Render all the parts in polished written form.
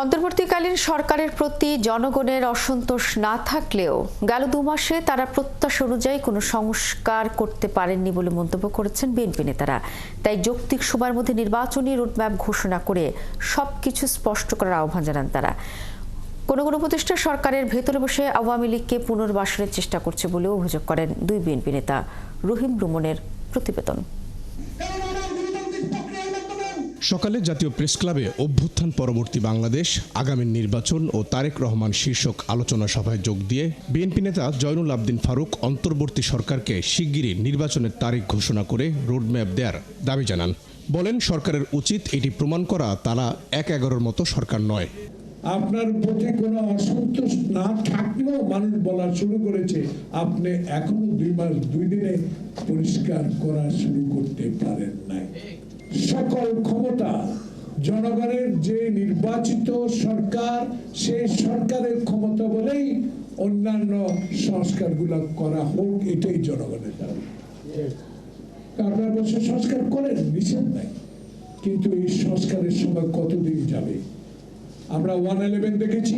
অন্তর্বর্তীকালীন সরকারের প্রতি জনগণের অসন্তোষ না থাকলেও গেল 2 মাসে তারা প্রত্যাশা অনুযায়ী কোনো সংস্কার করতে পারেননি বলে মন্তব্য করেছেন বিএনপি নেতারা। তাই যৌক্তিক সময়ের মধ্যে নির্বাচনী রোডম্যাপ ঘোষণা করে সবকিছু স্পষ্ট করার আহ্বান জানান তারা। কোনো উপদেষ্টা সরকারের ভেতরে বসে আওয়ামী লীগকে পুনর্বাসনের চেষ্টা করছে বলেও অভিযোগ করেন দুই বিএনপি নেতা। রহিম রুমনের প্রতিবেদন। সকালে জাতীয় প্রেস ক্লাবে অভ্যুত্থান পরবর্তী বাংলাদেশ, আগামী নির্বাচন ও তারেক রহমান শীর্ষক আলোচনা সভায় যোগ দিয়ে বিএনপি নেতা জয়নুল আবদিন ফারুক অন্তর্বর্তী সরকারকে শিগগিরই নির্বাচনের তারিখ ঘোষণা করে রোডম্যাপ দেওয়ার দাবি জানান। বলেন, সরকারের উচিত এটি প্রমাণ করা তারা 1-11 মতো সরকার নয়। আপনার প্রতি কোনো অসন্তোষ না থাকলেও মানুষ বলা শুরু করেছে আপনি এখনো 2 মাস 2 দিনে পরিষ্কার করা শুরু করতে পারেন নাই। সকল ক্ষমতা জনগণের যে নির্বাচিত সরকার, সেই সরকারের ক্ষমতা বলেই অন্যান্য সংস্কারগুলো করা হোক, এটাই জনগণের দাবি। আপনারা বসে সংস্কার করেন, নিষেধ নাই, কিন্তু এই সংস্কারের সময় কতদিন যাবে? আমরা 111 দেখেছি।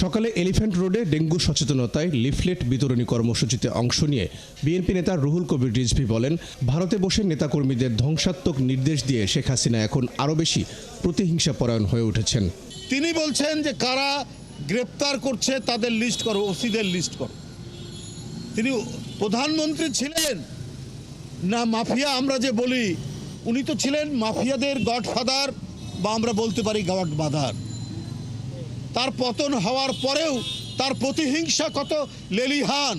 সকালে এলিফ্যান্ট রোডে ডেঙ্গু সচেতনতায় লিফলেট বিতরণী কর্মসূচিতে অংশ নিয়ে বিএনপি নেতা রুহুল কবির রিজভী বলেন, ভারতে বসে নেতাকর্মীদের ধ্বংসাত্মক নির্দেশ দিয়ে শেখ হাসিনা এখন আরও বেশি প্রতিহিংসা পরায়ণ হয়ে উঠেছেন। তিনি বলছেন যে কারা গ্রেপ্তার করছে তাদের লিস্ট করো, ওসিদের লিস্ট করো। তিনি প্রধানমন্ত্রী ছিলেন না মাফিয়া আমরা যে বলি, উনি তো ছিলেন মাফিয়াদের গডফাদার, বা আমরা বলতে পারি গডমাদার। তার পতন হওয়ার পরেও তার প্রতিহিংসা কত লেলিহান,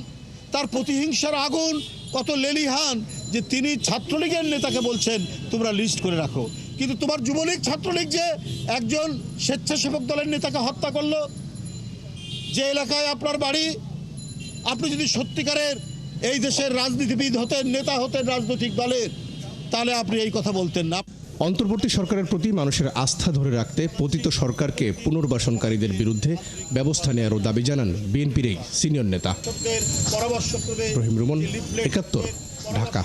তার প্রতিহিংসার আগুন কত লেলিহান যে তিনি ছাত্রলীগের নেতাকে বলছেন তোমরা লিস্ট করে রাখো। কিন্তু তোমার যুবলীগ ছাত্রলীগ যে একজন স্বেচ্ছাসেবক দলের নেতাকে হত্যা করলো, যে এলাকায় আপনার বাড়ি, আপনি যদি সত্যিকারের এই দেশের রাজনীতিবিদ হতেন, নেতা হতেন রাজনৈতিক দলের, তাহলে আপনি এই কথা বলতেন না। অন্তর্বর্তী সরকারের প্রতি মানুষের আস্থা ধরে রাখতে পতিত সরকারকে পুনর্বাসনকারীদের বিরুদ্ধে ব্যবস্থা নেওয়ারও দাবি জানান বিএনপির এই সিনিয়র নেতা। রহিম রুমন, 71, ঢাকা।